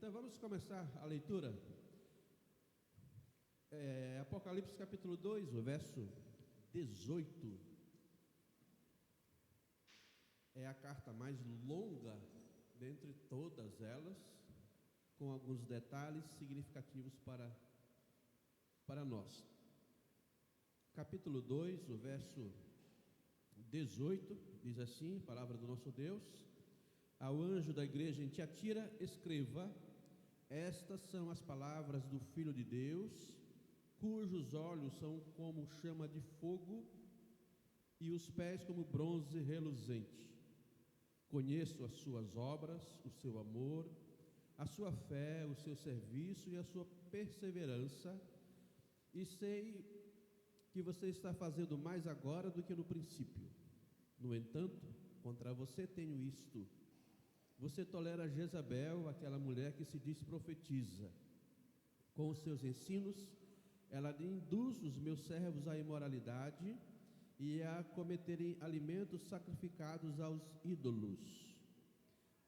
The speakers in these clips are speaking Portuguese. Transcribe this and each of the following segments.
Então vamos começar a leitura. Apocalipse capítulo 2, o verso 18. É a carta mais longa dentre todas elas, com alguns detalhes significativos para nós. Capítulo 2, o verso 18, diz assim, palavra do nosso Deus: ao anjo da igreja em Tiatira escreva: estas são as palavras do Filho de Deus, cujos olhos são como chama de fogo e os pés como bronze reluzente. Conheço as suas obras, o seu amor, a sua fé, o seu serviço e a sua perseverança, e sei que você está fazendo mais agora do que no princípio. No entanto, contra você tenho isto: você tolera Jezabel, aquela mulher que se diz profetiza. Com os seus ensinos, ela induz os meus servos à imoralidade e a cometerem alimentos sacrificados aos ídolos.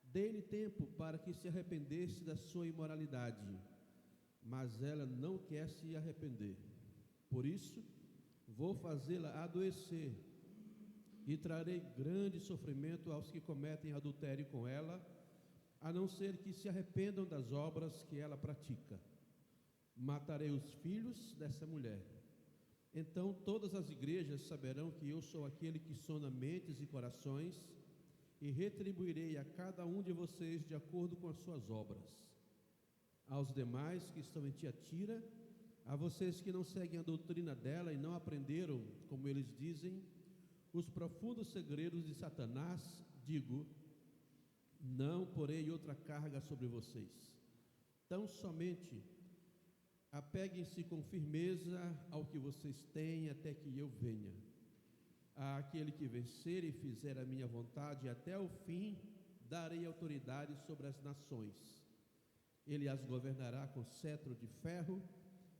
Dei-lhe tempo para que se arrependesse da sua imoralidade, mas ela não quer se arrepender. Por isso, vou fazê-la adoecer e trarei grande sofrimento aos que cometem adultério com ela, a não ser que se arrependam das obras que ela pratica. Matarei os filhos dessa mulher. Então todas as igrejas saberão que eu sou aquele que sonda mentes e corações, e retribuirei a cada um de vocês de acordo com as suas obras. Aos demais que estão em Tiatira, a vocês que não seguem a doutrina dela e não aprenderam, como eles dizem, os profundos segredos de Satanás, digo: não porei outra carga sobre vocês. Tão somente apeguem-se com firmeza ao que vocês têm até que eu venha. Àquele que vencer e fizer a minha vontade até o fim, darei autoridade sobre as nações. Ele as governará com cetro de ferro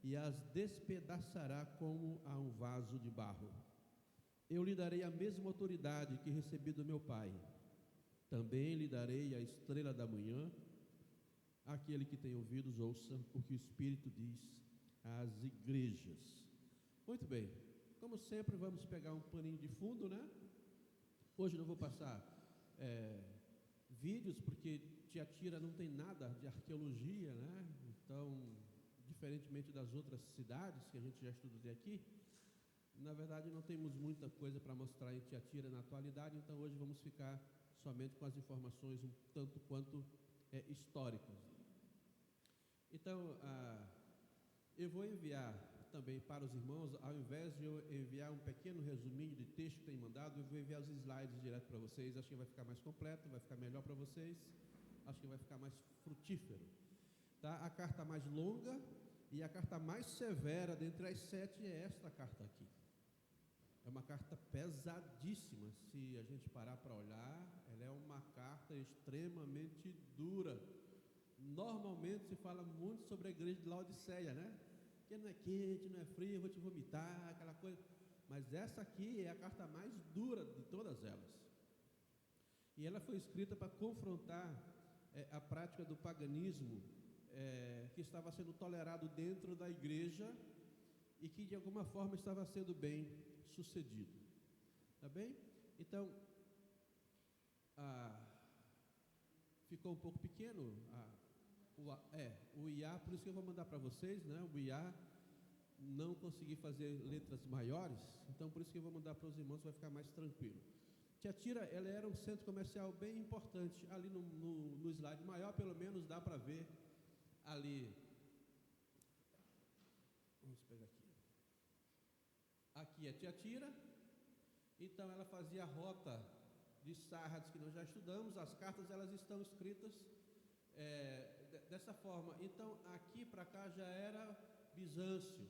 e as despedaçará como a um vaso de barro. Eu lhe darei a mesma autoridade que recebi do meu Pai. Também lhe darei a estrela da manhã. Aquele que tem ouvidos, ouça o que o Espírito diz às igrejas. Muito bem, como sempre vamos pegar um paninho de fundo, né? Hoje não vou passar vídeos, porque Tiatira não tem nada de arqueologia, né? Então, diferentemente das outras cidades que a gente já estudou aqui, na verdade não temos muita coisa para mostrar em Tiatira na atualidade, então hoje vamos ficar somente com as informações um tanto quanto históricas. Então, eu vou enviar também para os irmãos, ao invés de eu enviar um pequeno resuminho de texto que tem mandado, eu vou enviar os slides direto para vocês. Acho que vai ficar mais completo, vai ficar melhor para vocês, acho que vai ficar mais frutífero, tá? A carta mais longa e a carta mais severa dentre as 7 é esta carta aqui. É uma carta pesadíssima, se a gente parar para olhar. Ela é uma carta extremamente dura. Normalmente se fala muito sobre a igreja de Laodiceia, né? Que não é quente, não é frio, eu vou te vomitar, aquela coisa. Mas essa aqui é a carta mais dura de todas elas. E ela foi escrita para confrontar a prática do paganismo que estava sendo tolerado dentro da igreja e que de alguma forma estava sendo bem sucedido. Tá bem? Então, ficou um pouco pequeno o IA, por isso que eu vou mandar para vocês, né? O IA não consegui fazer letras maiores, então por isso que eu vou mandar para os irmãos, vai ficar mais tranquilo. Tiatira, ela era um centro comercial bem importante. Ali no slide maior, pelo menos dá para ver ali. Vamos pegar aqui. Aqui é Tiatira. Então ela fazia a rota de Sardes que nós já estudamos. As cartas elas estão escritas dessa forma. Então aqui para cá já era Bizâncio.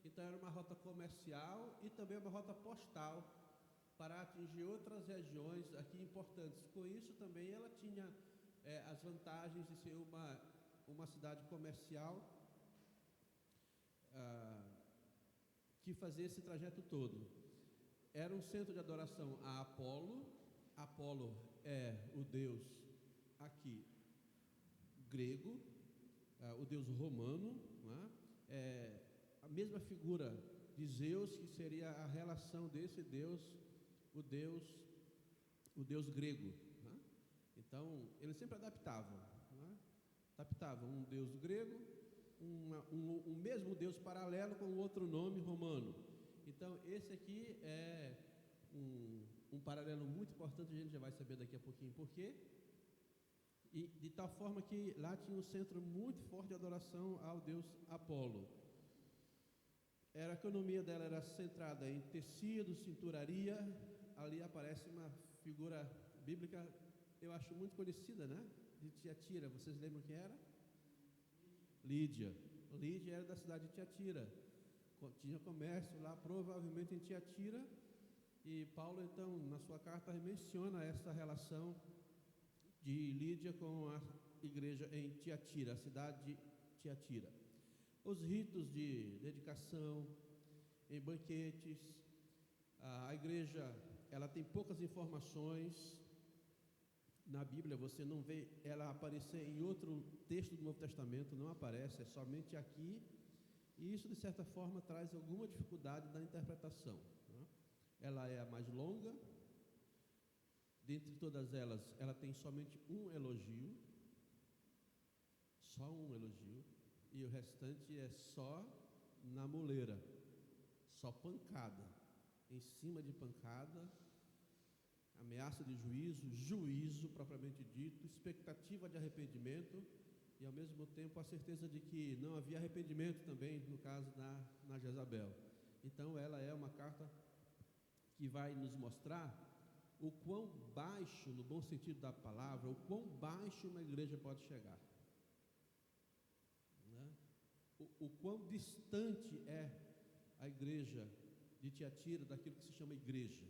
Então era uma rota comercial e também uma rota postal para atingir outras regiões aqui importantes. Com isso também ela tinha as vantagens de ser uma cidade comercial que fazia esse trajeto todo. Era um centro de adoração a Apolo. Apolo é o deus aqui grego, o deus romano, né? A mesma figura de Zeus, que seria a relação desse deus, o deus grego, né? Então, eles sempre adaptavam, né? Adaptavam um deus grego, um mesmo deus paralelo com outro nome romano. Então, esse aqui é um paralelo muito importante, a gente já vai saber daqui a pouquinho por quê. E de tal forma que lá tinha um centro muito forte de adoração ao deus Apolo. A economia dela era centrada em tecido, cinturaria. Ali aparece uma figura bíblica, eu acho muito conhecida, né? De Tiatira. Vocês lembram quem era? Lídia. Lídia era da cidade de Tiatira. Tinha comércio lá, provavelmente em Tiatira. E Paulo, então, na sua carta, menciona essa relação de Lídia com a igreja em Tiatira, a cidade de Tiatira. Os ritos de dedicação, em banquetes, a igreja, ela tem poucas informações. Na Bíblia você não vê ela aparecer em outro texto do Novo Testamento, não aparece, é somente aqui. E isso, de certa forma, traz alguma dificuldade da interpretação, né? Ela é a mais longa. Dentre todas elas, ela tem somente um elogio, só um elogio, e o restante é só na moleira, só pancada, em cima de pancada, ameaça de juízo propriamente dito, expectativa de arrependimento e ao mesmo tempo a certeza de que não havia arrependimento também, no caso na Jezabel. Então ela é uma carta que vai nos mostrar o quão baixo, no bom sentido da palavra, o quão baixo uma igreja pode chegar, né? O quão distante é a igreja de Tiatira daquilo que se chama igreja,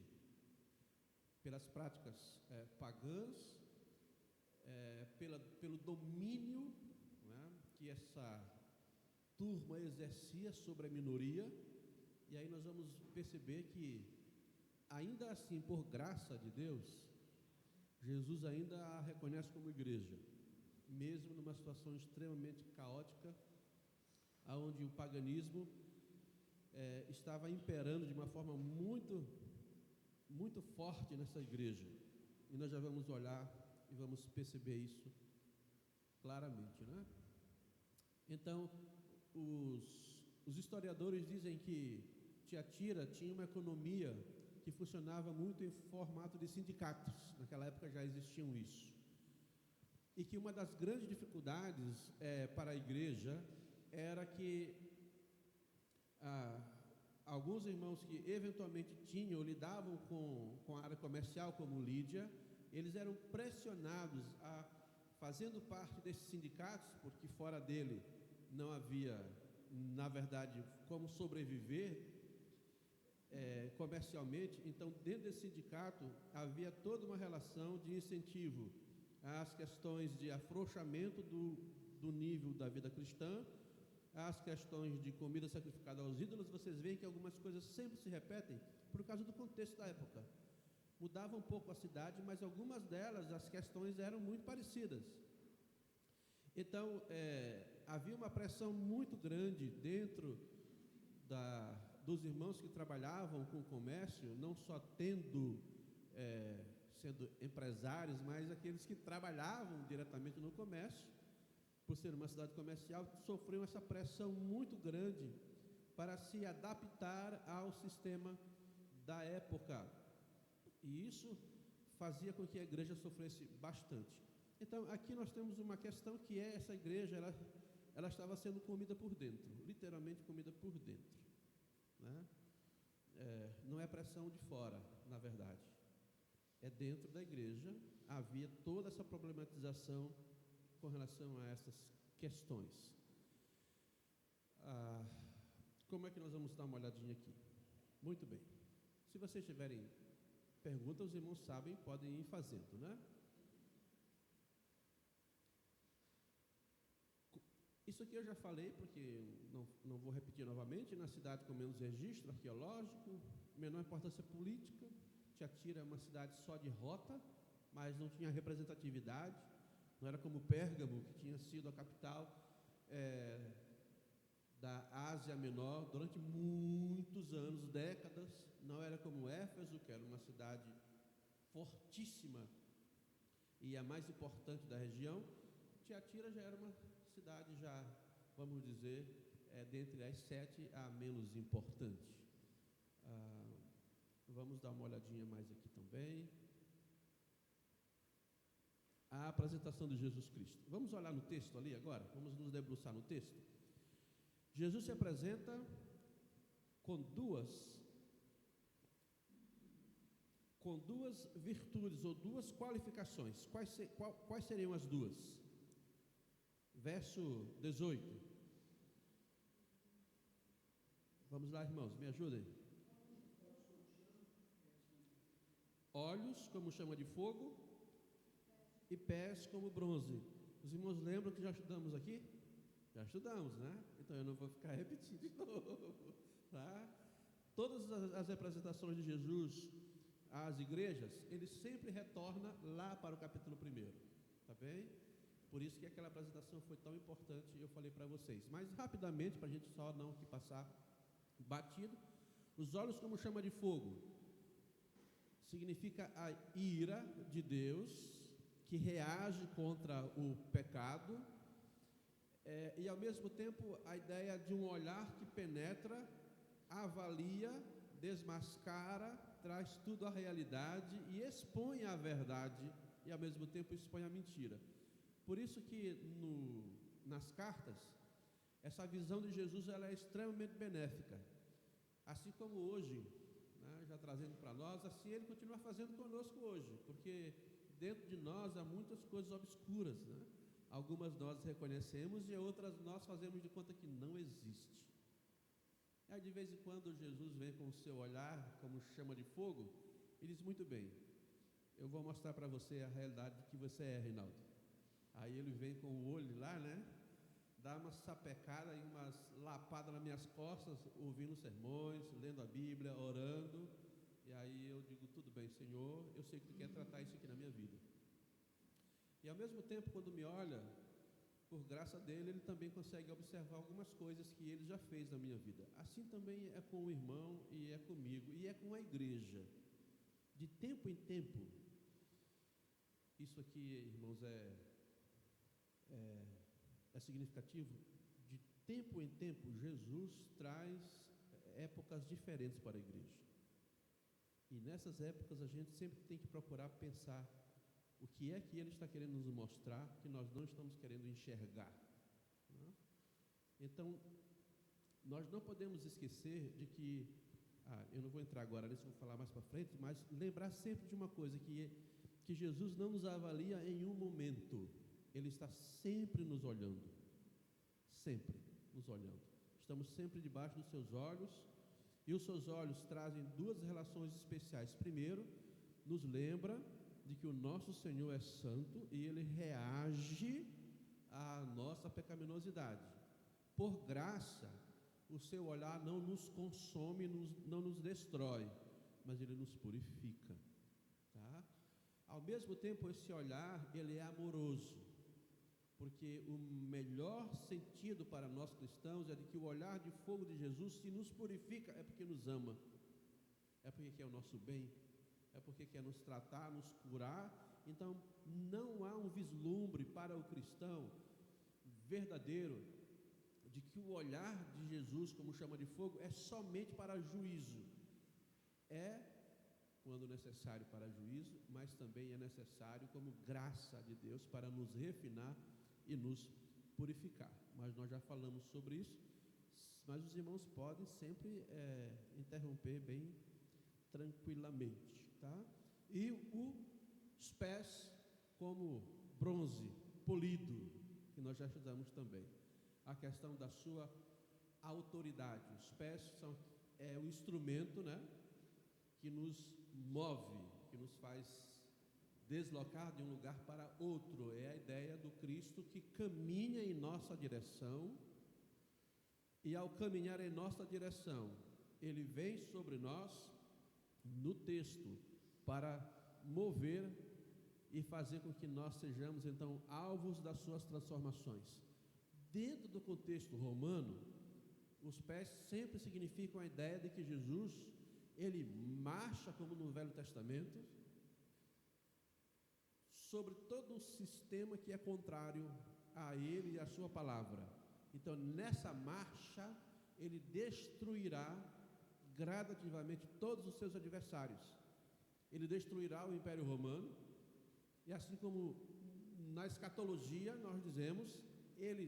pelas práticas pagãs, pelo domínio, né, que essa turma exercia sobre a minoria. E aí nós vamos perceber que, ainda assim, por graça de Deus, Jesus ainda a reconhece como igreja, mesmo numa situação extremamente caótica, onde o paganismo estava imperando de uma forma muito, muito forte nessa igreja. E nós já vamos olhar e vamos perceber isso claramente, né? Então, os historiadores dizem que Tiatira tinha uma economia que funcionava muito em formato de sindicatos. Naquela época já existiam isso. E que uma das grandes dificuldades para a igreja era que alguns irmãos que eventualmente tinham ou lidavam com a área comercial, como Lídia, eles eram pressionados a, fazendo parte desses sindicatos, porque fora dele não havia, na verdade, como sobreviver comercialmente. Então, dentro desse sindicato havia toda uma relação de incentivo às questões de afrouxamento do nível da vida cristã, às questões de comida sacrificada aos ídolos. Vocês veem que algumas coisas sempre se repetem por causa do contexto da época. Mudava um pouco a cidade, mas algumas delas, as questões eram muito parecidas. Então, havia uma pressão muito grande dentro dos irmãos que trabalhavam com o comércio, não só sendo empresários, mas aqueles que trabalhavam diretamente no comércio, por ser uma cidade comercial, sofriam essa pressão muito grande para se adaptar ao sistema da época. E isso fazia com que a igreja sofresse bastante. Então, aqui nós temos uma questão que é essa igreja, ela estava sendo comida por dentro, literalmente comida por dentro, né? Não é pressão de fora, na verdade. É dentro da igreja, havia toda essa problematização com relação a essas questões. Como é que nós vamos dar uma olhadinha aqui? Muito bem. Se vocês tiverem perguntas, os irmãos sabem, podem ir fazendo, né? Isso aqui eu já falei, porque não vou repetir novamente. Na cidade com menos registro arqueológico, menor importância política. Tiatira é uma cidade só de rota, mas não tinha representatividade. Não era como Pérgamo, que tinha sido a capital da Ásia Menor durante muitos anos, décadas. Não era como Éfeso, que era uma cidade fortíssima e a mais importante da região. Tiatira já era uma cidade, já, vamos dizer, dentre as 7 a menos importante. Vamos dar uma olhadinha mais aqui também. A apresentação de Jesus Cristo. Vamos olhar no texto ali agora? Vamos nos debruçar no texto? Jesus se apresenta com duas virtudes ou duas qualificações. Quais seriam as duas? Verso 18. Vamos lá, irmãos, me ajudem. Olhos como chama de fogo e pés como bronze. Os irmãos lembram que já estudamos aqui? Já estudamos, né? Então eu não vou ficar repetindo de novo, tá? Todas as representações de Jesus às igrejas, ele sempre retorna lá para o capítulo 1, tá bem? Por isso que aquela apresentação foi tão importante, eu falei para vocês. Mas rapidamente, para a gente só não aqui passar batido, os olhos como chama de fogo significa a ira de Deus que reage contra o pecado, e ao mesmo tempo a ideia de um olhar que penetra, avalia, desmascara, traz tudo à realidade e expõe a verdade e ao mesmo tempo expõe a mentira. Por isso que nas cartas, essa visão de Jesus ela é extremamente benéfica. Assim como hoje, né, já trazendo para nós, assim ele continua fazendo conosco hoje, porque dentro de nós há muitas coisas obscuras, né? Algumas nós reconhecemos e outras nós fazemos de conta que não existe. Aí de vez em quando Jesus vem com o seu olhar como chama de fogo e diz: muito bem, eu vou mostrar para você a realidade que você é, Reinaldo. Aí ele vem com o olho lá, né? Dá uma sapecada e umas lapadas nas minhas costas, ouvindo sermões, lendo a Bíblia, orando. E aí eu digo: tudo bem, Senhor, eu sei que tu quer tratar isso aqui na minha vida. E ao mesmo tempo, quando me olha, por graça dele, ele também consegue observar algumas coisas que ele já fez na minha vida. Assim também é com o irmão e é comigo e é com a igreja. De tempo em tempo, isso aqui, irmãos, é significativo. De tempo em tempo, Jesus traz épocas diferentes para a igreja. E nessas épocas a gente sempre tem que procurar pensar o que é que ele está querendo nos mostrar que nós não estamos querendo enxergar, né? Então, nós não podemos esquecer de que, eu não vou entrar agora nisso, vou falar mais para frente, mas lembrar sempre de uma coisa, que Jesus não nos avalia em um momento, ele está sempre nos olhando, sempre nos olhando. Estamos sempre debaixo dos seus olhos, e os seus olhos trazem duas relações especiais. Primeiro, nos lembra de que o nosso Senhor é santo e ele reage à nossa pecaminosidade. Por graça, o seu olhar não nos consome, não nos destrói, mas ele nos purifica, tá? Ao mesmo tempo, esse olhar, ele é amoroso, porque o melhor sentido para nós cristãos é de que o olhar de fogo de Jesus, se nos purifica, é porque nos ama, é porque quer o nosso bem, é porque quer nos tratar, nos curar. Então, não há um vislumbre para o cristão verdadeiro de que o olhar de Jesus, como chama de fogo, é somente para juízo. É, quando necessário, para juízo, mas também é necessário como graça de Deus para nos refinar e nos purificar. Mas nós já falamos sobre isso, mas os irmãos podem sempre interromper bem tranquilamente, tá? E os pés como bronze polido, que nós já estudamos também. A questão da sua autoridade. Os pés são o instrumento, né, que nos move, que nos faz deslocar de um lugar para outro. É a ideia do Cristo que caminha em nossa direção, e ao caminhar em nossa direção, ele vem sobre nós no texto para mover e fazer com que nós sejamos então alvos das suas transformações. dentro do contexto romano, os pés sempre significam a ideia de que Jesus, ele marcha, como no Velho Testamento, sobre todo um sistema que é contrário a ele e a sua palavra. Então, nessa marcha, ele destruirá gradativamente todos os seus adversários. Ele destruirá o Império Romano, e assim como na escatologia nós dizemos, ele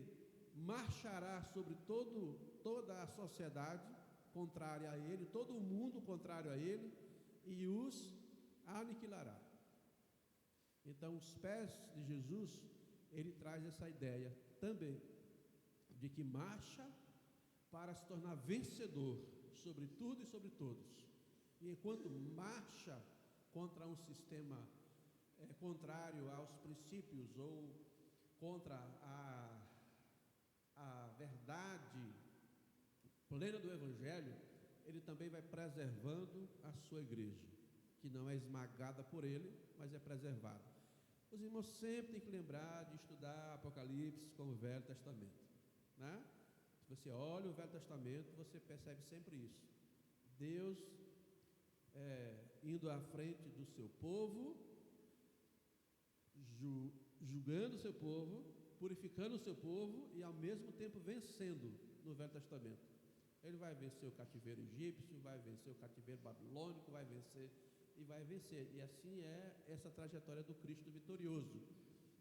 marchará sobre toda a sociedade contrária a ele, todo o mundo contrário a ele, e os aniquilará. Então, os pés de Jesus, ele traz essa ideia também de que marcha para se tornar vencedor sobre tudo e sobre todos. E enquanto marcha contra um sistema contrário aos princípios ou contra a verdade plena do Evangelho, ele também vai preservando a sua igreja, que não é esmagada por ele, mas é preservada. Os irmãos sempre têm que lembrar de estudar Apocalipse com o Velho Testamento, né? Se você olha o Velho Testamento, você percebe sempre isso. Deus indo à frente do seu povo, julgando o seu povo, purificando o seu povo e ao mesmo tempo vencendo no Velho Testamento. Ele vai vencer o cativeiro egípcio, vai vencer o cativeiro babilônico, vai vencer. E assim é essa trajetória do Cristo vitorioso,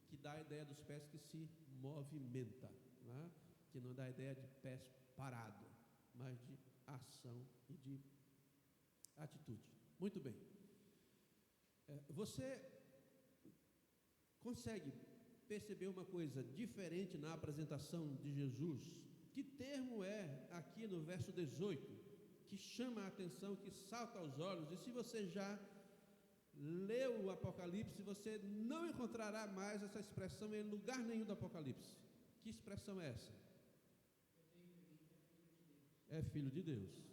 que dá a ideia dos pés que se movimenta, né? Que não dá a ideia de pés parado, mas de ação e de atitude. Muito bem. Você consegue perceber uma coisa diferente na apresentação de Jesus? Que termo é aqui no verso 18 que chama a atenção, que salta aos olhos? E se você já leu o Apocalipse, você não encontrará mais essa expressão em lugar nenhum do Apocalipse. Que expressão é essa? É Filho de Deus.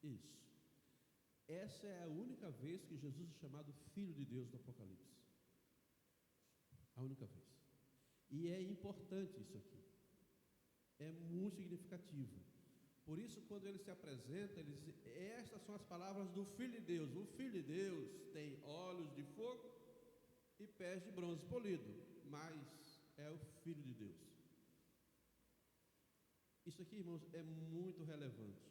Isso. Essa é a única vez que Jesus é chamado Filho de Deus do Apocalipse. A única vez. E é importante isso aqui. É muito significativo. Por isso, quando ele se apresenta, ele diz: estas são as palavras do Filho de Deus. O Filho de Deus tem olhos de fogo e pés de bronze polido, mas é o Filho de Deus. Isso aqui, irmãos, é muito relevante.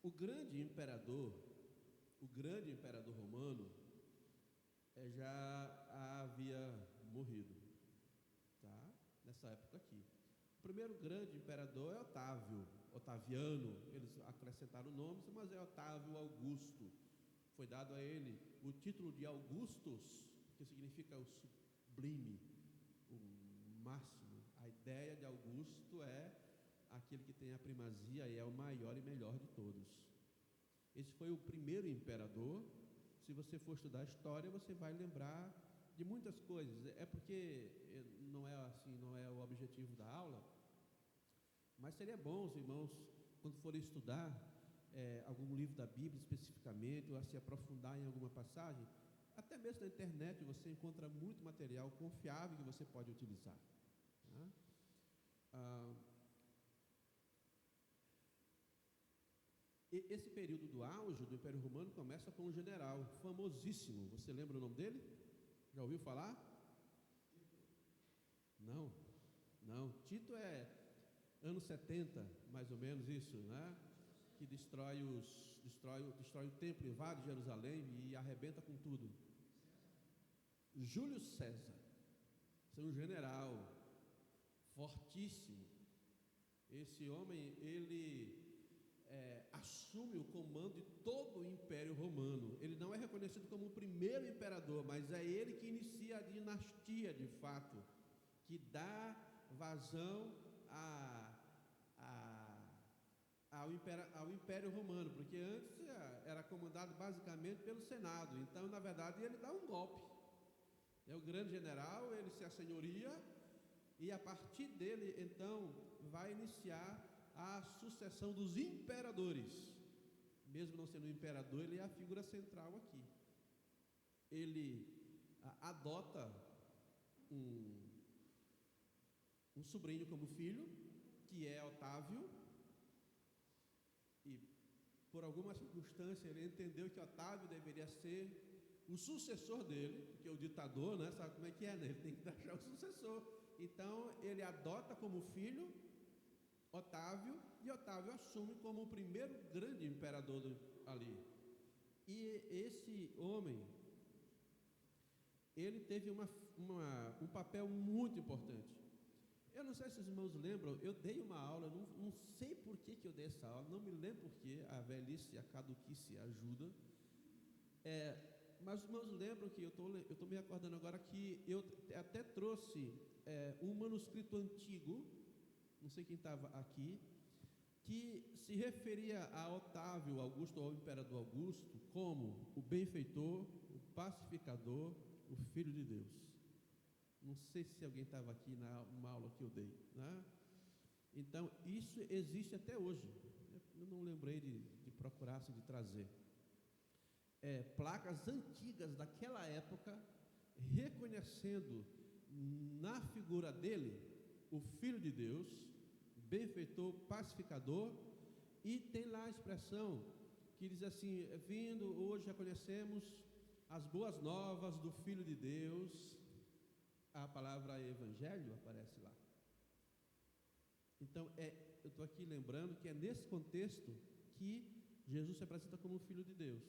O grande imperador romano já havia morrido, tá? Nessa época aqui. O primeiro grande imperador é Otaviano, eles acrescentaram nomes, mas é Otávio Augusto. Foi dado a ele o título de Augustus, que significa o sublime, o máximo. A ideia de Augusto é aquele que tem a primazia e é o maior e melhor de todos. Esse foi o primeiro imperador. Se você for estudar a história, você vai lembrar de muitas coisas. É porque não é o objetivo da aula, mas seria bom os irmãos, quando forem estudar algum livro da Bíblia especificamente, ou a se aprofundar em alguma passagem, até mesmo na internet você encontra muito material confiável que você pode utilizar, tá? Esse período do auge do Império Romano começa com um general famosíssimo. Você lembra o nome dele? Já ouviu falar? Não. Tito é anos 70, mais ou menos isso, né? Que destrói o templo, invade Jerusalém e arrebenta com tudo. Júlio César, esse é um general fortíssimo. Esse homem, ele assume o comando de todo o Império Romano. Ele não é reconhecido como o primeiro imperador, mas é ele que inicia a dinastia, de fato, que dá vazão ao Império Romano, porque antes era comandado basicamente pelo Senado. Então, na verdade, ele dá um golpe. É o grande general, ele se assenhoria, e a partir dele, então, vai iniciar a sucessão dos imperadores. Mesmo não sendo imperador, ele é a figura central aqui. Ele adota um sobrinho como filho, que é Otávio, e por alguma circunstância ele entendeu que Otávio deveria ser o sucessor dele, porque o ditador, né, sabe como é que é, né? Ele tem que achar o sucessor. Então ele adota como filho Otávio, e Otávio assume como o primeiro grande imperador ali. E esse homem, ele teve um papel muito importante. Eu não sei se os irmãos lembram, eu dei uma aula, não sei por que eu dei essa aula, não me lembro porque, a velhice e a caduquice ajuda. Mas os irmãos lembram que eu estou me acordando agora que eu até trouxe um manuscrito antigo, não sei quem estava aqui, que se referia a Otávio Augusto, ao imperador Augusto, como o benfeitor, o pacificador, o Filho de Deus. Não sei se alguém estava aqui numa aula que eu dei, né? Então, isso existe até hoje. Eu não lembrei de procurar, de trazer. Placas antigas daquela época, reconhecendo na figura dele o Filho de Deus, benfeitor, pacificador, e tem lá a expressão que diz assim: vindo hoje reconhecemos as boas novas do Filho de Deus. A palavra evangelho aparece lá. Então, eu estou aqui lembrando que é nesse contexto que Jesus se apresenta como o Filho de Deus.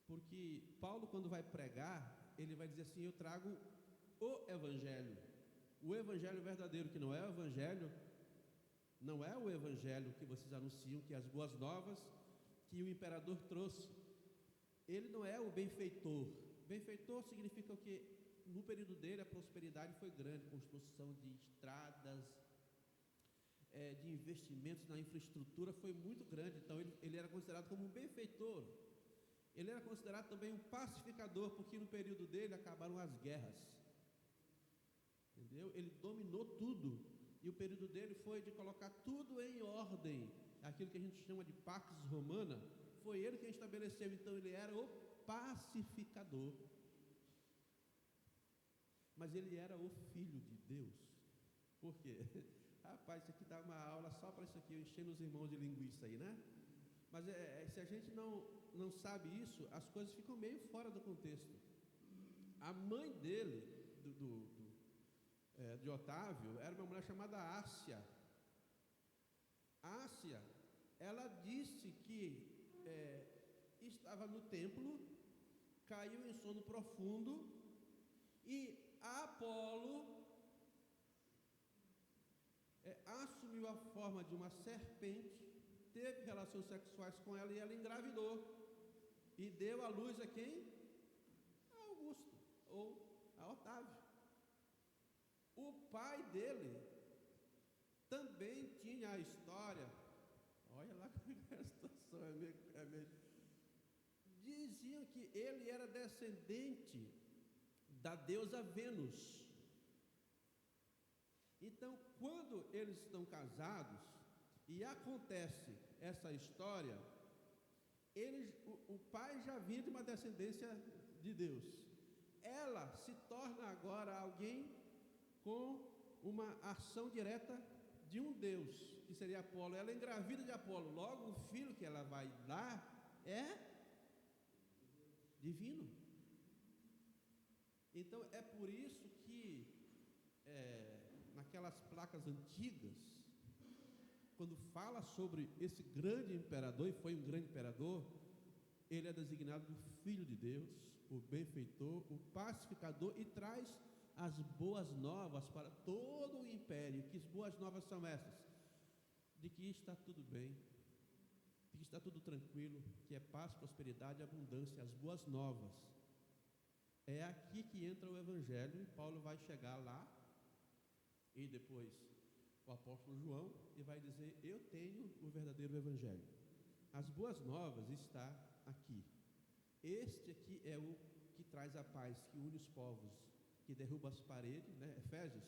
Porque Paulo, quando vai pregar, ele vai dizer assim: eu trago o evangelho. O evangelho verdadeiro, que não é o evangelho que vocês anunciam, que é as boas novas que o imperador trouxe. Ele não é o benfeitor. Benfeitor significa o quê? No período dele, a prosperidade foi grande, construção de estradas, de investimentos na infraestrutura foi muito grande. Então ele era considerado como um benfeitor. Ele era considerado também um pacificador, porque no período dele acabaram as guerras. Entendeu? Ele dominou tudo, e o período dele foi de colocar tudo em ordem. Aquilo que a gente chama de Pax Romana, foi ele quem estabeleceu. Então ele era o pacificador. Mas ele era o Filho de Deus. Por quê? Rapaz, isso aqui dá uma aula só para isso aqui, enchendo os irmãos de linguiça aí, né? Mas se a gente não sabe isso, as coisas ficam meio fora do contexto. A mãe dele, de Otávio, era uma mulher chamada Ásia. Ásia, ela disse que estava no templo, caiu em sono profundo, e Apolo assumiu a forma de uma serpente, teve relações sexuais com ela e ela engravidou. E deu à luz a quem? A Augusto, ou a Otávio. O pai dele também tinha a história. Olha lá como é a situação. Diziam que ele era descendente da deusa Vênus. Então, quando eles estão casados e acontece essa história, o pai já vinha de uma descendência de Deus. Ela se torna agora alguém com uma ação direta de um Deus, que seria Apolo. Ela é engravida de Apolo, logo o filho que ela vai dar é divino. Então é por isso que naquelas placas antigas, quando fala sobre esse grande imperador, e foi um grande imperador, ele é designado do Filho de Deus, o benfeitor, o pacificador, e traz as boas novas para todo o império. Que boas novas são essas? De que está tudo bem, de que está tudo tranquilo, que é paz, prosperidade e abundância, as boas novas. É aqui que entra o evangelho, e Paulo vai chegar lá, e depois o apóstolo João, e vai dizer: eu tenho o verdadeiro evangelho. As boas novas está aqui. Este aqui é o que traz a paz, que une os povos, que derruba as paredes, né? Efésios,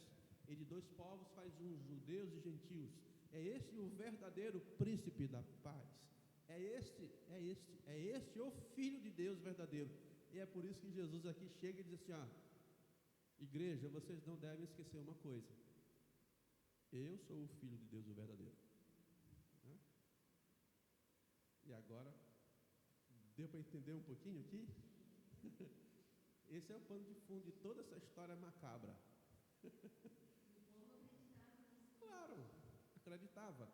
e de dois povos faz um, judeus e gentios. É este o verdadeiro príncipe da paz. É este o Filho de Deus verdadeiro. E é por isso que Jesus aqui chega e diz assim, ó, igreja, vocês não devem esquecer uma coisa. Eu sou o Filho de Deus o verdadeiro. Né? E agora, deu para entender um pouquinho aqui? Esse é o pano de fundo de toda essa história macabra. Claro, acreditava.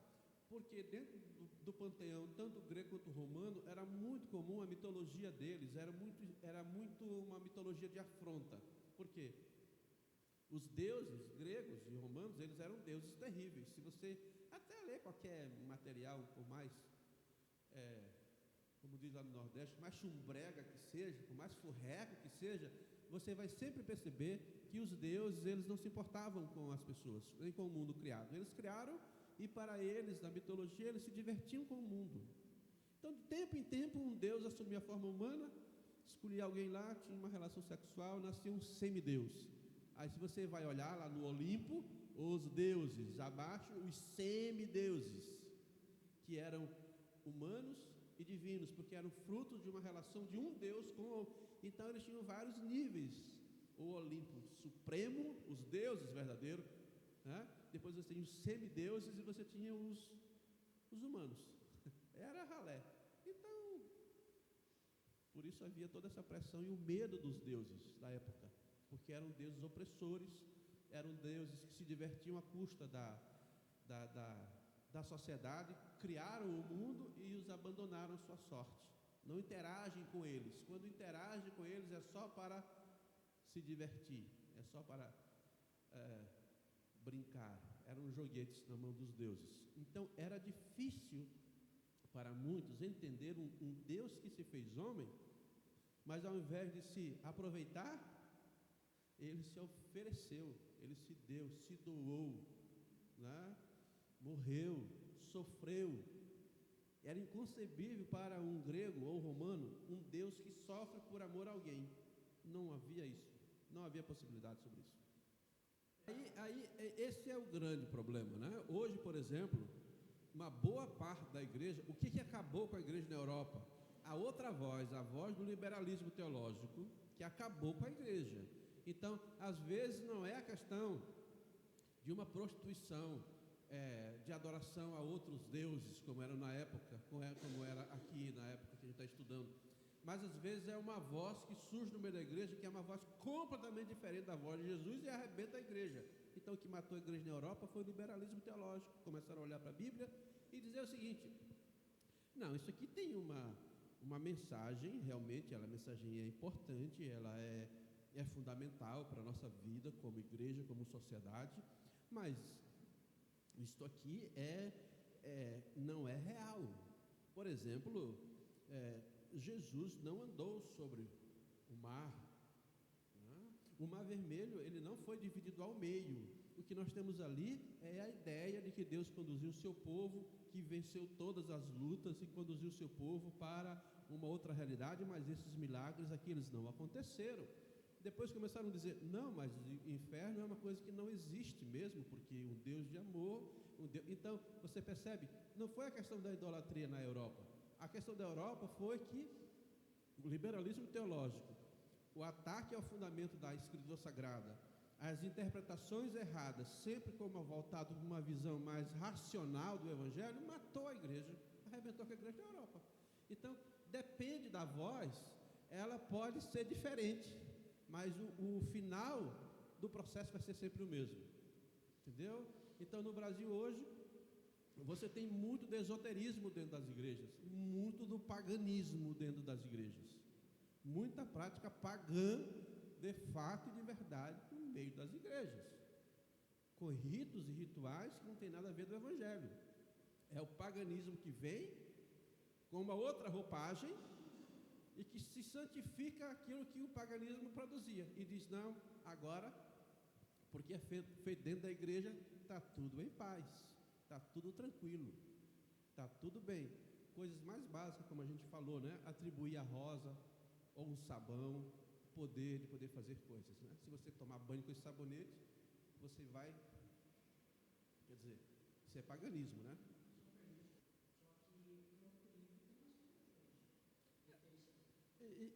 Porque dentro do panteão, tanto grego quanto romano, era muito comum a mitologia deles, era muito uma mitologia de afronta. Por quê? Os deuses gregos e romanos, eles eram deuses terríveis. Se você até ler qualquer material, por mais, como diz lá no Nordeste, mais chumbrega que seja, por mais furreco que seja, você vai sempre perceber que os deuses, eles não se importavam com as pessoas, nem com o mundo criado. Eles criaram e para eles, na mitologia, eles se divertiam com o mundo. Então, de tempo em tempo, um deus assumia a forma humana, escolhia alguém lá, tinha uma relação sexual, nascia um semideus. Aí, se você vai olhar lá no Olimpo, os deuses, abaixo, os semideuses, que eram humanos e divinos, porque eram frutos de uma relação de um Deus com o outro. Então, eles tinham vários níveis. O Olimpo supremo, os deuses verdadeiros, né? Depois você tinha os semideuses e você tinha os humanos. Era ralé. Então, por isso havia toda essa pressão e o medo dos deuses da época, porque eram deuses opressores, eram deuses que se divertiam à custa da sociedade, criaram o mundo e os abandonaram à sua sorte. Não interagem com eles. Quando interagem com eles é só para se divertir, é só para brincar. Eram joguetes na mão dos deuses. Então era difícil para muitos entender um Deus que se fez homem, mas ao invés de se aproveitar, ele se ofereceu, ele se deu, se doou, né? Morreu, sofreu. Era inconcebível para um grego ou romano um Deus que sofre por amor a alguém. Não havia isso, não havia possibilidade sobre isso. Aí esse é o grande problema, né? Hoje, por exemplo, uma boa parte da igreja, o que acabou com a igreja na Europa? A outra voz, a voz do liberalismo teológico, que acabou com a igreja. Então, às vezes não é a questão de uma prostituição, de adoração a outros deuses, como era na época, como era aqui na época que a gente está estudando. Mas às vezes é uma voz que surge no meio da igreja, que é uma voz completamente diferente da voz de Jesus e arrebenta a igreja. Então o que matou a igreja na Europa foi o liberalismo teológico. Começaram a olhar para a Bíblia e dizer o seguinte: não, isso aqui tem uma mensagem, realmente, a mensagem é importante, ela é fundamental para a nossa vida como igreja, como sociedade, mas isso aqui não é real. Por exemplo, Jesus não andou sobre o mar, né? O mar vermelho, ele não foi dividido ao meio. O que nós temos ali é a ideia de que Deus conduziu o seu povo, que venceu todas as lutas e conduziu o seu povo para uma outra realidade, mas esses milagres aqui, eles não aconteceram. Depois começaram a dizer, não, mas o inferno é uma coisa que não existe mesmo, porque um Deus de amor, então, você percebe, não foi a questão da idolatria na Europa. A questão da Europa foi que o liberalismo teológico, o ataque ao fundamento da Escritura Sagrada, as interpretações erradas, sempre como voltado para uma visão mais racional do Evangelho, matou a igreja, arrebentou com a igreja da Europa. Então, depende da voz, ela pode ser diferente, mas o final do processo vai ser sempre o mesmo. Entendeu? Então, no Brasil hoje, você tem muito do esoterismo dentro das igrejas, muito do paganismo dentro das igrejas, muita prática pagã, de fato e de verdade, no meio das igrejas, com ritos e rituais que não tem nada a ver do Evangelho. É o paganismo que vem com uma outra roupagem e que se santifica aquilo que o paganismo produzia e diz, não, agora, porque é feito dentro da igreja, está tudo em paz. Está tudo tranquilo, está tudo bem. Coisas mais básicas, como a gente falou, né? Atribuir a rosa ou um sabão, poder de poder fazer coisas, né? Se você tomar banho com esse sabonete, você vai, quer dizer, isso é paganismo, né?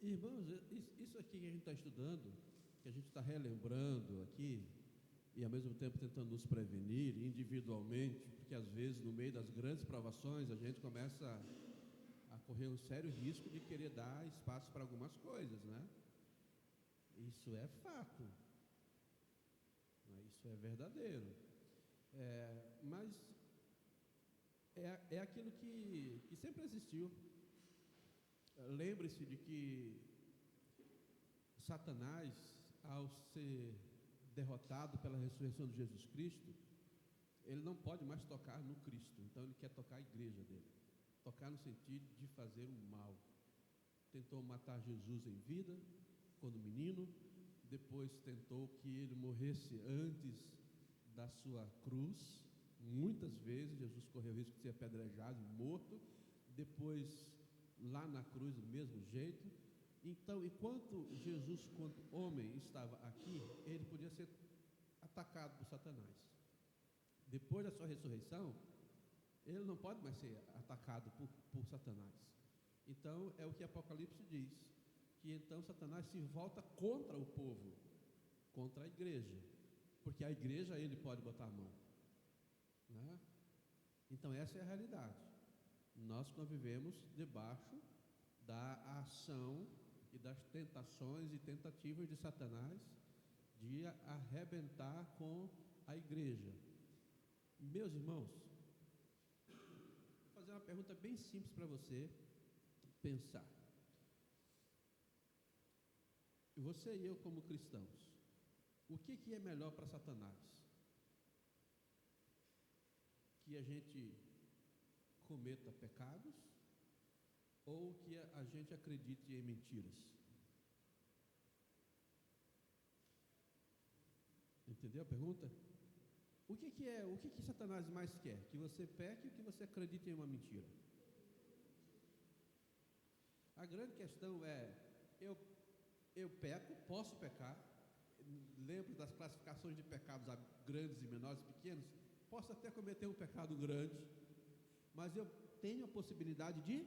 Irmãos, isso aqui que a gente está estudando, que a gente está relembrando aqui, e ao mesmo tempo tentando nos prevenir individualmente, porque às vezes no meio das grandes provações a gente começa a correr um sério risco de querer dar espaço para algumas coisas, né? Isso é fato, né? Isso é verdadeiro, mas é aquilo que sempre existiu. Lembre-se de que Satanás, ao ser derrotado pela ressurreição de Jesus Cristo, ele não pode mais tocar no Cristo, então ele quer tocar a igreja dele, tocar no sentido de fazer o mal. Tentou matar Jesus em vida, quando menino, depois tentou que ele morresse antes da sua cruz, muitas vezes Jesus correu o risco de ser apedrejado e morto, depois lá na cruz do mesmo jeito. Então, enquanto Jesus, quanto homem, estava aqui, ele podia ser atacado por Satanás. Depois da sua ressurreição, ele não pode mais ser atacado por Satanás. Então, é o que Apocalipse diz, que então Satanás se volta contra o povo, contra a igreja, porque a igreja ele pode botar a mão, né? Então, essa é a realidade. Nós convivemos debaixo da ação e das tentações e tentativas de Satanás de arrebentar com a igreja. Meus irmãos, vou fazer uma pergunta bem simples para você pensar. Você e eu como cristãos, o que é melhor para Satanás? Que a gente cometa pecados ou que a gente acredite em mentiras? Entendeu a pergunta? O que Satanás mais quer? Que você peque ou que você acredite em uma mentira? A grande questão é, eu peco, posso pecar, lembro das classificações de pecados grandes e menores e pequenos, posso até cometer um pecado grande, mas eu tenho a possibilidade de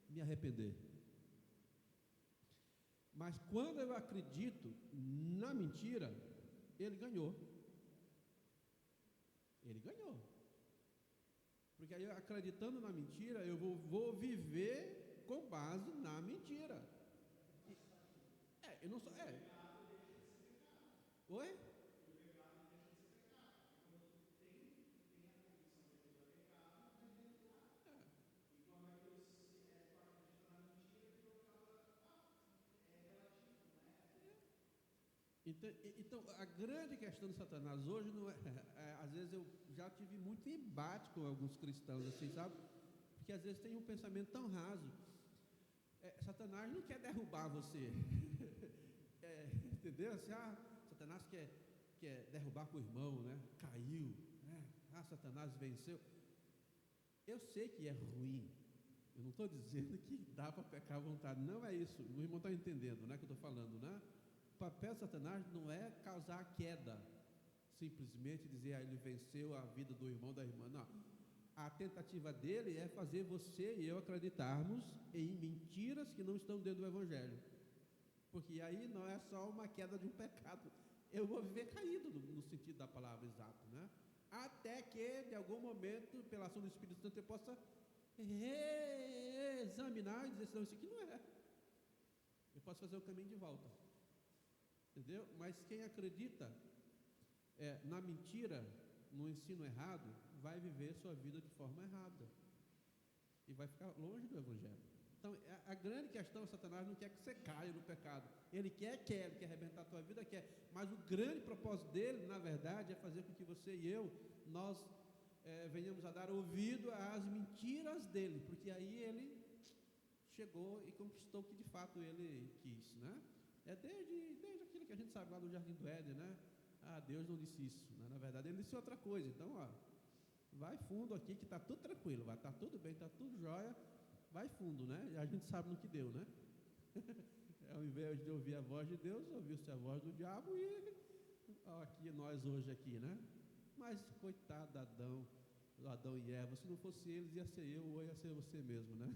me arrepender. Mas quando eu acredito na mentira, ele ganhou. Ele ganhou. Porque aí, acreditando na mentira, eu vou viver com base na mentira. Eu não sou. Oi? Então, a grande questão de Satanás hoje não às vezes eu já tive muito embate com alguns cristãos, assim, sabe? Porque às vezes tem um pensamento tão raso. Satanás não quer derrubar você. Entendeu? Assim, Satanás quer derrubar com o irmão, né? Caiu, né? Satanás venceu. Eu sei que é ruim. Eu não estou dizendo que dá para pecar à vontade. Não é isso. O irmão está entendendo, né? Que eu estou falando, né? O papel de Satanás não é causar queda, simplesmente dizer, ele venceu a vida do irmão, da irmã. Não. A tentativa dele é fazer você e eu acreditarmos em mentiras que não estão dentro do Evangelho. Porque aí não é só uma queda de um pecado. Eu vou viver caído no sentido da palavra exato, né? Até que, de algum momento, pela ação do Espírito Santo, eu possa reexaminar e dizer, não, isso aqui não é. Eu posso fazer o caminho de volta. Entendeu? Mas quem acredita na mentira, no ensino errado, vai viver sua vida de forma errada. E vai ficar longe do Evangelho. Então, a grande questão, Satanás não quer que você caia no pecado. Ele quer arrebentar a tua vida, quer. Mas o grande propósito dele, na verdade, é fazer com que você e eu, nós venhamos a dar ouvido às mentiras dele. Porque aí ele chegou e conquistou o que de fato ele quis, né? Desde aquilo que a gente sabe lá do Jardim do Éden, né? Deus não disse isso, né? Na verdade ele disse outra coisa. Então, vai fundo aqui que está tudo tranquilo, vai estar tudo bem, está tudo jóia, vai fundo, né? E a gente sabe no que deu, né? Ao invés de ouvir a voz de Deus, ouviu-se a voz do diabo e aqui nós hoje aqui, né? Mas coitado de Adão e Eva, se não fosse eles, ia ser eu ou ia ser você mesmo, né?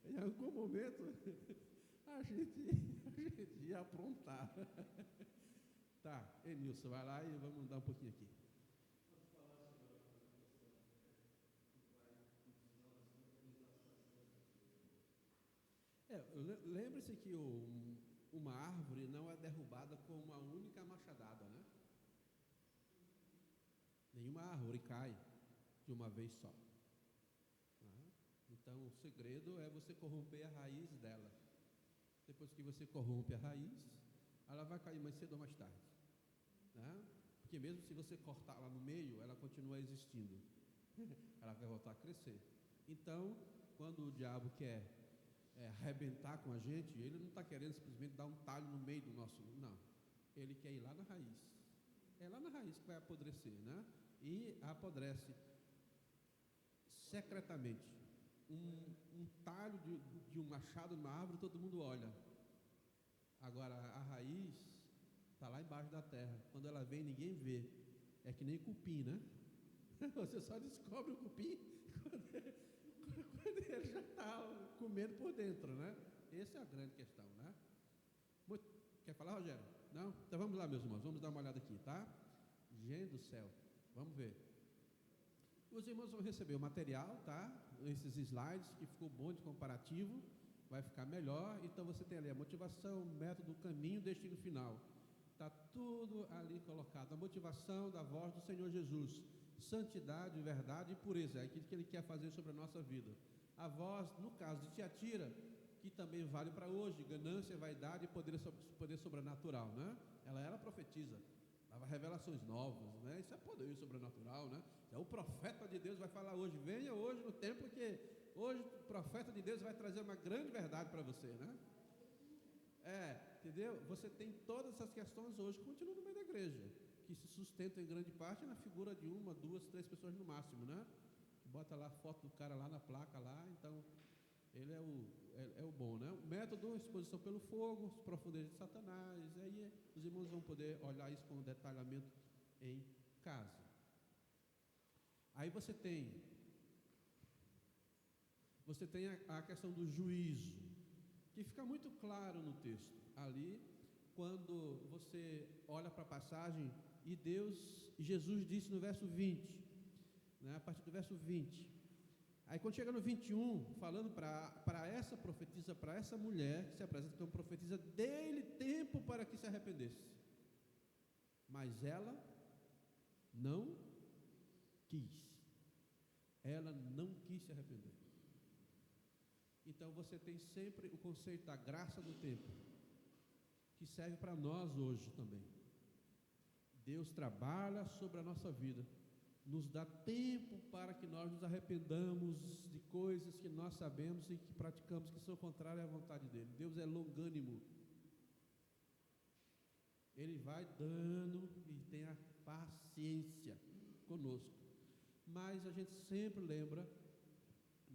Em algum momento a gente ia aprontar. Tá, Enilson, vai lá e vamos mudar um pouquinho aqui. Lembre-se que uma árvore não é derrubada com uma única machadada, né? Nenhuma árvore cai de uma vez só. Então, o segredo é você corromper a raiz dela. Depois que você corrompe a raiz, ela vai cair mais cedo ou mais tarde, né? Porque mesmo se você cortar ela no meio, ela continua existindo. Ela vai voltar a crescer. Então, quando o diabo quer arrebentar com a gente, ele não está querendo simplesmente dar um talho no meio do nosso, não. Ele quer ir lá na raiz. É lá na raiz que vai apodrecer, né? E apodrece secretamente. Um talho de um machado numa árvore, todo mundo olha. Agora, a raiz está lá embaixo da terra. Quando ela vem, ninguém vê. É que nem cupim, né? Você só descobre o cupim quando ele já está comendo por dentro, né? Essa é a grande questão, né? Quer falar, Rogério? Não? Então vamos lá, meus irmãos, vamos dar uma olhada aqui, tá? Gente do céu, vamos ver. Os irmãos vão receber o material, tá? Esses slides, que ficou bom de comparativo, vai ficar melhor. Então você tem ali a motivação, método, caminho, destino final. Está tudo ali colocado. A motivação da voz do Senhor Jesus. Santidade, verdade e pureza. É aquilo que Ele quer fazer sobre a nossa vida. A voz, no caso de Tiatira, que também vale para hoje, ganância, vaidade e poder sobrenatural, né? Ela era profetisa, dava revelações novas, né? Isso é poder sobrenatural, né? Então, o profeta de Deus vai falar hoje, venha hoje no tempo que hoje o profeta de Deus vai trazer uma grande verdade para você, né? Entendeu? Você tem todas essas questões hoje, continua no meio da igreja, que se sustentam em grande parte na figura de uma, duas, três pessoas no máximo, né? Bota lá a foto do cara lá na placa lá, então ele é o bom, né? O método, exposição pelo fogo, as profundezas de Satanás, aí os irmãos vão poder olhar isso com detalhamento em casa. Aí você tem a questão do juízo, que fica muito claro no texto, ali, quando você olha para a passagem, e Jesus disse no verso 20, né, a partir do verso 20, aí quando chega no 21, falando para essa profetisa, para essa mulher que se apresenta como profetisa, dê-lhe tempo para que se arrependesse, mas ela não quis se arrepender. Então você tem sempre o conceito da graça do tempo, que serve para nós hoje também. Deus trabalha sobre a nossa vida, nos dá tempo para que nós nos arrependamos de coisas que nós sabemos e que praticamos que são contrárias à vontade dele. Deus é longânimo. Ele vai dando e tem a paciência conosco. Mas a gente sempre lembra,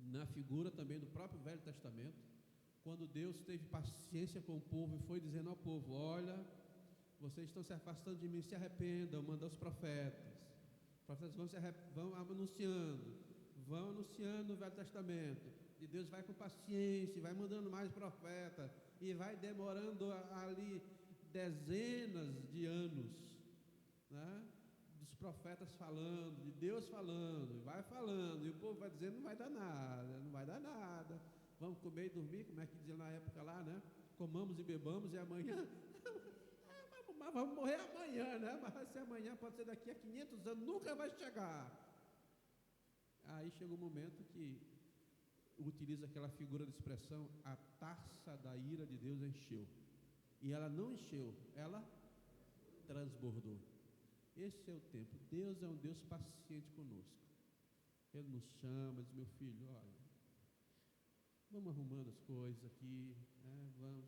na figura também do próprio Velho Testamento, quando Deus teve paciência com o povo e foi dizendo ao povo, olha, vocês estão se afastando de mim, se arrependam, manda os profetas. Os profetas vão anunciando no Velho Testamento, e Deus vai com paciência, vai mandando mais profeta, e vai demorando ali dezenas de anos, né? Dos profetas falando, de Deus falando, vai falando, e o povo vai dizendo, não vai dar nada, vamos comer e dormir, como é que dizia na época lá, né? Comamos e bebamos, e amanhã, vamos morrer amanhã, né? Mas vai ser amanhã, pode ser daqui a 500 anos, nunca vai chegar. Aí chega um momento que utiliza aquela figura de expressão, a taça da ira de Deus encheu, e ela não encheu, ela transbordou. Esse é o tempo. Deus é um Deus paciente conosco. Ele nos chama, diz, meu filho, olha, vamos arrumando as coisas aqui, né? Vamos,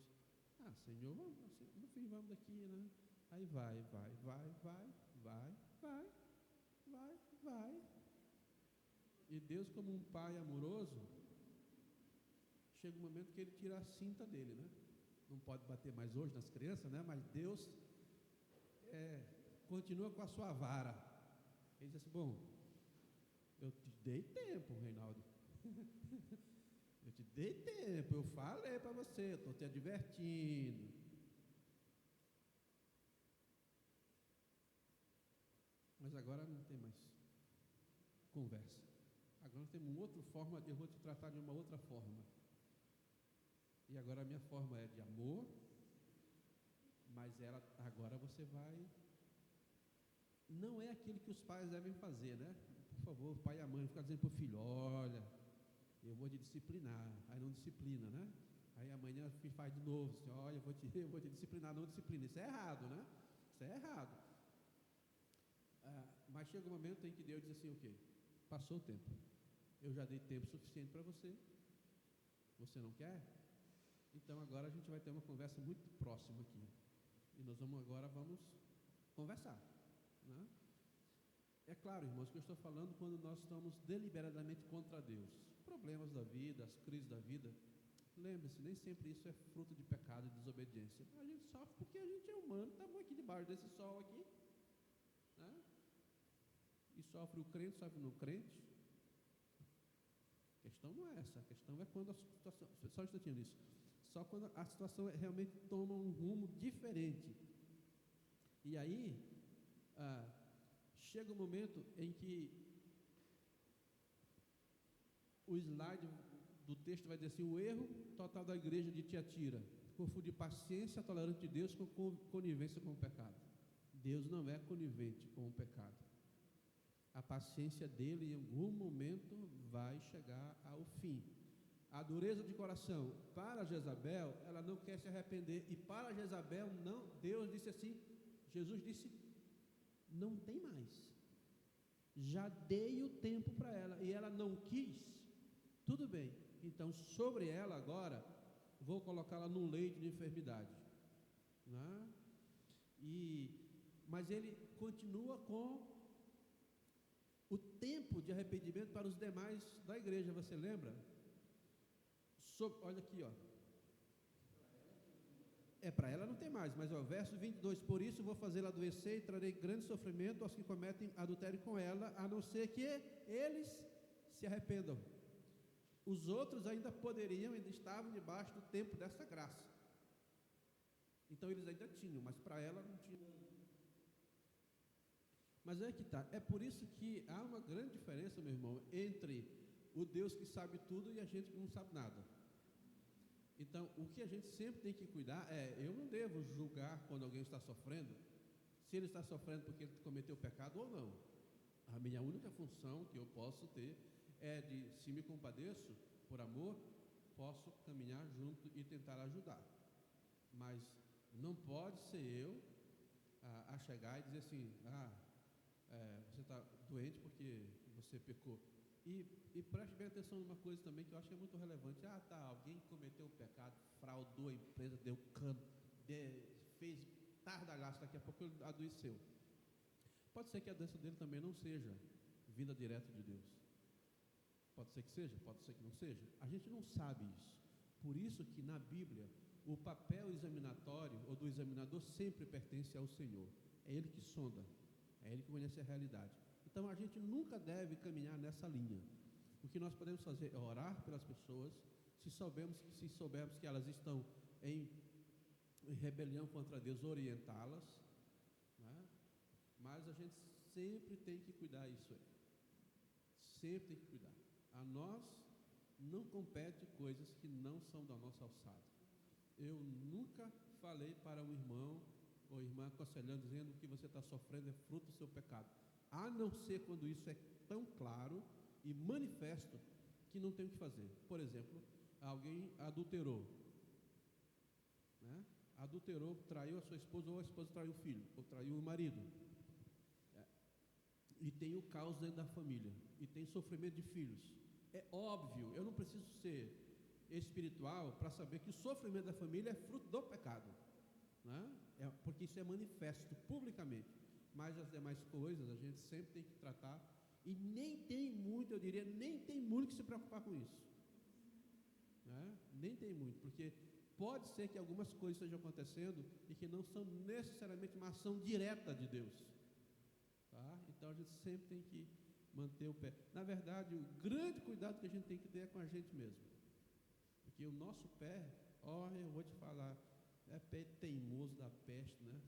Senhor, vamos, no fim vamos daqui, né? Aí vai. E Deus, como um pai amoroso, chega um momento que ele tira a cinta dele, né? Não pode bater mais hoje nas crianças, né? Mas Deus continua com a sua vara. Ele diz assim: bom, eu te dei tempo, Reinaldo. Eu te dei tempo, eu falei para você, estou te advertindo. Mas agora não tem mais conversa. Agora nós temos uma outra forma, eu vou te tratar de uma outra forma. E agora a minha forma é de amor, mas agora você vai... Não é aquilo que os pais devem fazer, né? Por favor, o pai e a mãe ficam dizendo para o filho: olha, eu vou te disciplinar. Aí não disciplina, né? Aí amanhã o filho faz de novo, assim: olha, eu vou te disciplinar, não disciplina. Isso é errado, né? Isso é errado. Mas chega um momento em que Deus diz assim: o quê? Passou o tempo. Eu já dei tempo suficiente para você. Você não quer? Então agora a gente vai ter uma conversa muito próxima aqui. E nós vamos conversar, né? É claro, irmãos, que eu estou falando quando nós estamos deliberadamente contra Deus. Problemas da vida, as crises da vida. Lembre-se, nem sempre isso é fruto de pecado e desobediência. A gente sofre porque a gente é humano. Estamos aqui debaixo desse sol aqui, né? E sofre o crente, sofre no crente. A questão não é essa. A questão é quando a situação... Só um instantinho nisso. Só quando a situação realmente toma um rumo diferente. E aí, chega um momento em que o slide do texto vai dizer assim: o erro total da igreja de Tiatira: confundir paciência tolerante de Deus com conivência com o pecado. Deus não é conivente com o pecado. A paciência dele em algum momento vai chegar ao fim. A dureza de coração para Jezabel, ela não quer se arrepender, e para Jezabel não. Deus disse assim, Jesus disse: não tem mais, já dei o tempo para ela, e ela não quis. Tudo bem, então sobre ela agora vou colocá-la num leito de enfermidade, né? Mas ele continua com o tempo de arrependimento para os demais da igreja. Você lembra? Olha aqui, ó. Para ela não tem mais, mas verso 22: por isso vou fazê-la adoecer e trarei grande sofrimento aos que cometem adultério com ela, a não ser que eles se arrependam. Os outros ainda estavam debaixo do tempo dessa graça. Então eles ainda tinham, mas para ela não tinha. Mas é que está. É por isso que há uma grande diferença, meu irmão, entre o Deus que sabe tudo e a gente que não sabe nada. Então, o que a gente sempre tem que cuidar eu não devo julgar quando alguém está sofrendo, se ele está sofrendo porque ele cometeu pecado ou não. A minha única função que eu posso ter é de, se me compadeço, por amor, posso caminhar junto e tentar ajudar. Mas não pode ser eu a chegar e dizer assim: você está doente porque você pecou. E preste bem atenção numa coisa também que eu acho que é muito relevante. Alguém cometeu um pecado, fraudou a empresa, deu cano, fez tardalhaço, daqui a pouco ele adoeceu. Pode ser que a doença dele também não seja vinda direta de Deus. Pode ser que seja, pode ser que não seja. A gente não sabe isso. Por isso que na Bíblia, o papel examinatório ou do examinador sempre pertence ao Senhor. É Ele que sonda, é Ele que conhece a realidade. Então a gente nunca deve caminhar nessa linha. O que nós podemos fazer é orar pelas pessoas, se soubermos que elas estão em rebelião contra Deus, orientá-las, né? Mas a gente sempre tem que cuidar isso aí. Sempre tem que cuidar. A nós não compete coisas que não são da nossa alçada. Eu nunca falei para um irmão ou irmã aconselhando, dizendo que você está sofrendo é fruto do seu pecado, a não ser quando isso é tão claro e manifesto que não tem o que fazer. Por exemplo, alguém adulterou, né? Adulterou, traiu a sua esposa, ou a esposa traiu o filho, ou traiu o marido, e tem o caos dentro da família, e tem sofrimento de filhos. É óbvio, eu não preciso ser espiritual para saber que o sofrimento da família é fruto do pecado, né? Porque isso é manifesto publicamente. Mas as demais coisas a gente sempre tem que tratar, e nem tem muito, eu diria, nem tem muito que se preocupar com isso, né? né? Nem tem muito, porque pode ser que algumas coisas estejam acontecendo e que não são necessariamente uma ação direta de Deus, tá? Então a gente sempre tem que manter o pé. Na verdade, o grande cuidado que a gente tem que ter é com a gente mesmo, porque o nosso pé, olha, eu vou te falar, é pé teimoso da peste, né?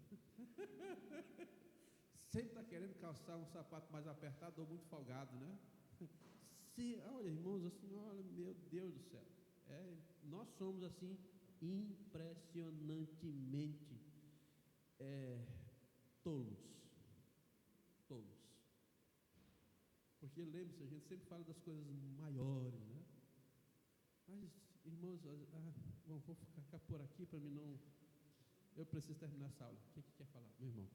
Sempre está querendo calçar um sapato mais apertado ou muito folgado, né? Sim, olha, irmãos, assim, olha, meu Deus do céu, nós somos assim impressionantemente tolos, porque lembre-se, a gente sempre fala das coisas maiores, né? Mas, irmãos, vou ficar por aqui para mim não, eu preciso terminar essa aula. O que quer falar, meu irmão?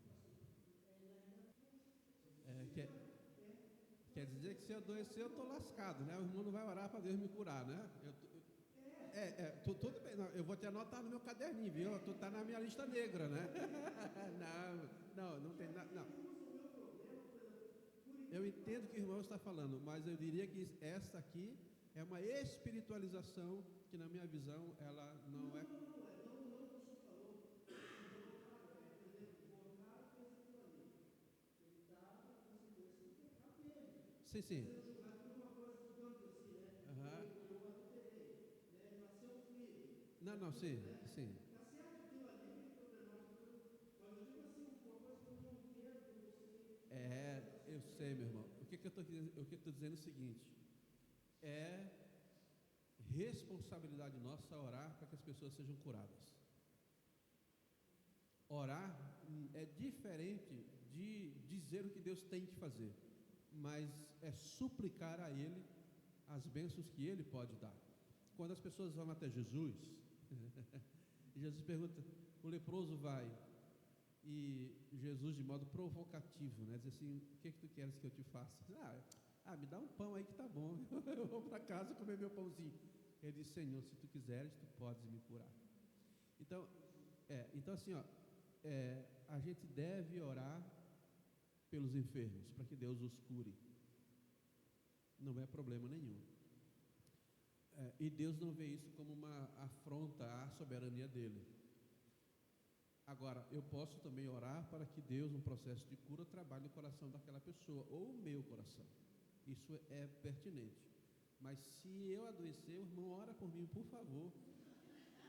Quer dizer que se eu adoecer eu estou lascado, né? O irmão não vai orar para Deus me curar, né? Tudo bem, não, eu vou te anotar no meu caderninho, viu? Tu está na minha lista negra, né? Não tem nada, não. Eu entendo o que o irmão está falando, mas eu diria que essa aqui é uma espiritualização que, na minha visão, ela não é. Sim. Não, sim. Eu sei, meu irmão. O que eu estou dizendo é o seguinte: é responsabilidade nossa orar para que as pessoas sejam curadas. Orar é diferente de dizer o que Deus tem que fazer, mas é suplicar a Ele as bênçãos que Ele pode dar. Quando as pessoas vão até Jesus, Jesus pergunta, o leproso vai, e Jesus, de modo provocativo, né, diz assim, o que tu queres que eu te faça? Me dá um pão aí que tá bom, eu vou para casa comer meu pãozinho. Ele diz, Senhor, se tu quiseres, tu podes me curar. Então assim, a gente deve orar pelos enfermos, para que Deus os cure. Não é problema nenhum. E Deus não vê isso como uma afronta à soberania dele. Agora, eu posso também orar para que Deus, no processo de cura, trabalhe o coração daquela pessoa, ou o meu coração. Isso é pertinente. Mas se eu adoecer, o irmão, ora por mim, por favor.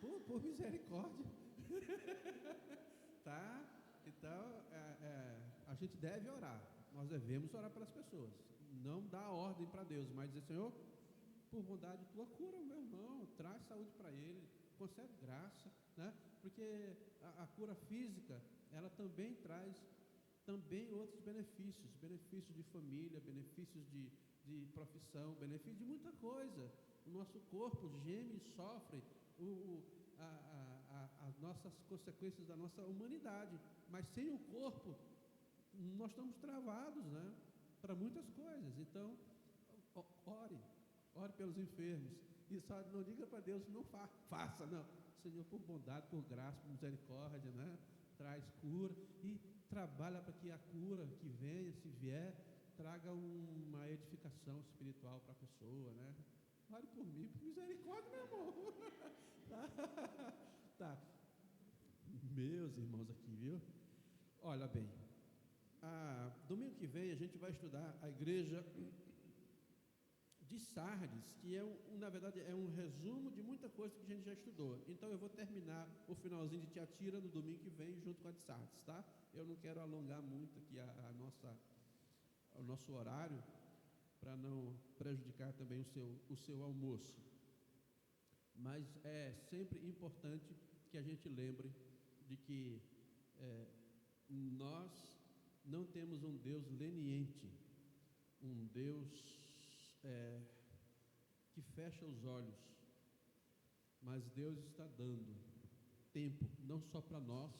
Por misericórdia. Tá? Então, a gente deve orar. Nós devemos orar pelas pessoas. Não dar ordem para Deus, mas dizer, Senhor, por bondade tua, cura o meu irmão, traz saúde para ele, concede graça, né? Porque a cura física, ela também traz outros benefícios de família, benefícios de profissão, benefícios de muita coisa. O nosso corpo geme e sofre as nossas consequências da nossa humanidade, mas sem o corpo nós estamos travados, né, para muitas coisas. Então, ore pelos enfermos, e só não diga para Deus, não faça, não. Senhor, por bondade, por graça, por misericórdia, né, traz cura, e trabalha para que a cura que venha, se vier, traga uma edificação espiritual para a pessoa, né? Ore por mim, por misericórdia, meu irmão. Tá. Meus irmãos aqui, viu? Olha bem, domingo que vem a gente vai estudar a igreja de Sardes, que na verdade é um resumo de muita coisa que a gente já estudou. Então eu vou terminar o finalzinho de Tiatira no domingo que vem junto com a de Sardes, tá? Eu não quero alongar muito aqui o nosso horário, para não prejudicar também o seu almoço. Mas é sempre importante que a gente lembre de que nós não temos um Deus leniente, um Deus que fecha os olhos, mas Deus está dando tempo, não só para nós,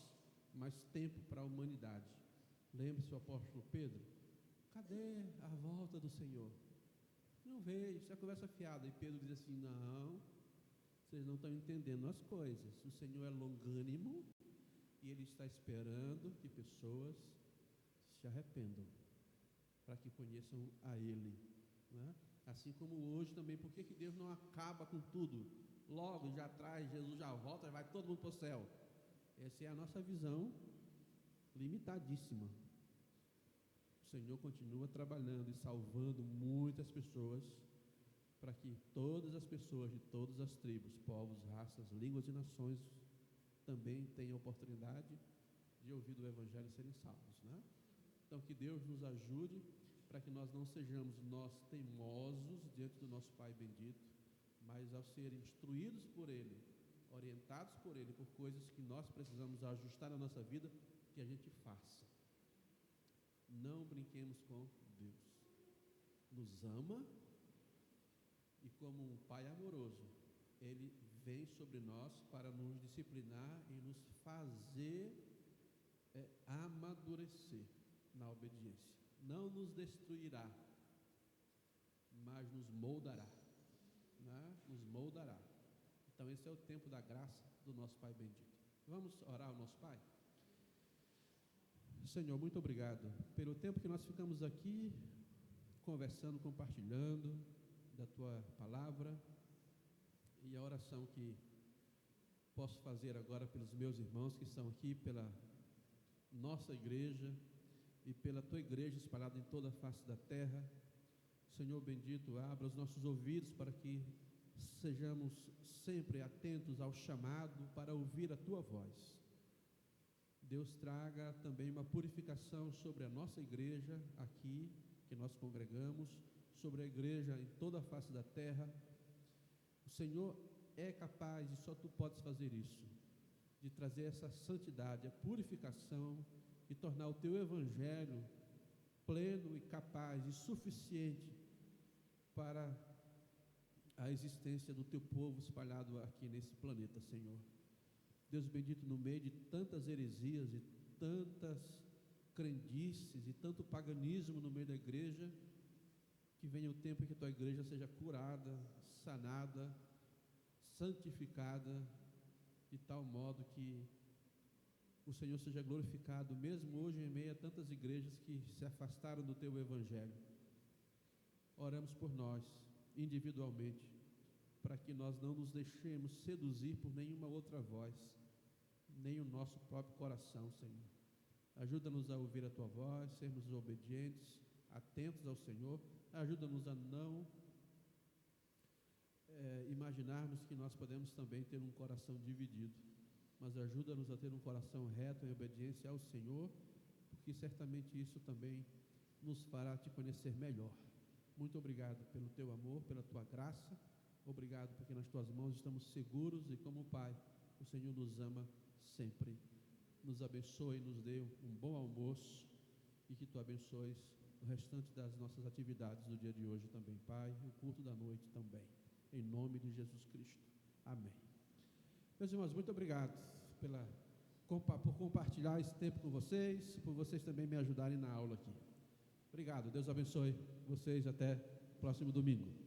mas tempo para a humanidade. Lembre-se o apóstolo Pedro, cadê a volta do Senhor? Não veio, isso é conversa fiada. E Pedro diz assim, não, vocês não estão entendendo as coisas. O Senhor é longânimo e Ele está esperando que pessoas se arrependam, para que conheçam a Ele, né? Assim como hoje também, por que Deus não acaba com tudo? logo já traz, Jesus já volta, vai todo mundo para o céu. Essa é a nossa visão limitadíssima. O Senhor continua trabalhando e salvando muitas pessoas, para que todas as pessoas de todas as tribos, povos, raças, línguas e nações também tenham oportunidade de ouvir do Evangelho e serem salvos, né? Então, que Deus nos ajude para que nós não sejamos nós teimosos diante do nosso Pai bendito, mas ao ser instruídos por Ele, orientados por Ele, por coisas que nós precisamos ajustar na nossa vida, que a gente faça. Não brinquemos com Deus. Nos ama e, como um Pai amoroso, Ele vem sobre nós para nos disciplinar e nos fazer amadurecer na obediência. Não nos destruirá, mas nos moldará, né? Nos moldará. Então esse é o tempo da graça do nosso Pai bendito. Vamos orar ao nosso Pai? Senhor, muito obrigado pelo tempo que nós ficamos aqui conversando, compartilhando da Tua palavra, e a oração que posso fazer agora pelos meus irmãos que estão aqui, pela nossa igreja e pela Tua igreja espalhada em toda a face da terra. Senhor bendito, abra os nossos ouvidos para que sejamos sempre atentos ao chamado para ouvir a Tua voz. Deus, traga também uma purificação sobre a nossa igreja aqui, que nós congregamos, sobre a igreja em toda a face da terra. O Senhor é capaz, e só Tu podes fazer isso, de trazer essa santidade, a purificação, e tornar o Teu Evangelho pleno e capaz e suficiente para a existência do Teu povo espalhado aqui nesse planeta, Senhor. Deus bendito, no meio de tantas heresias e tantas crendices e tanto paganismo no meio da igreja, que venha o tempo em que Tua igreja seja curada, sanada, santificada, de tal modo que o Senhor seja glorificado, mesmo hoje em meio a tantas igrejas que se afastaram do Teu Evangelho. Oramos por nós, individualmente, para que nós não nos deixemos seduzir por nenhuma outra voz, nem o nosso próprio coração, Senhor. Ajuda-nos a ouvir a Tua voz, sermos obedientes, atentos ao Senhor. Ajuda-nos a não imaginarmos que nós podemos também ter um coração dividido, mas ajuda-nos a ter um coração reto em obediência ao Senhor, porque certamente isso também nos fará Te conhecer melhor. Muito obrigado pelo Teu amor, pela Tua graça. Obrigado porque nas Tuas mãos estamos seguros e, como Pai, o Senhor nos ama sempre. Nos abençoe, nos dê um bom almoço e que Tu abençoes o restante das nossas atividades do dia de hoje também, Pai, e o culto da noite também. Em nome de Jesus Cristo. Amém. Meus irmãos, muito obrigado por compartilhar esse tempo com vocês, por vocês também me ajudarem na aula aqui. Obrigado, Deus abençoe vocês, até o próximo domingo.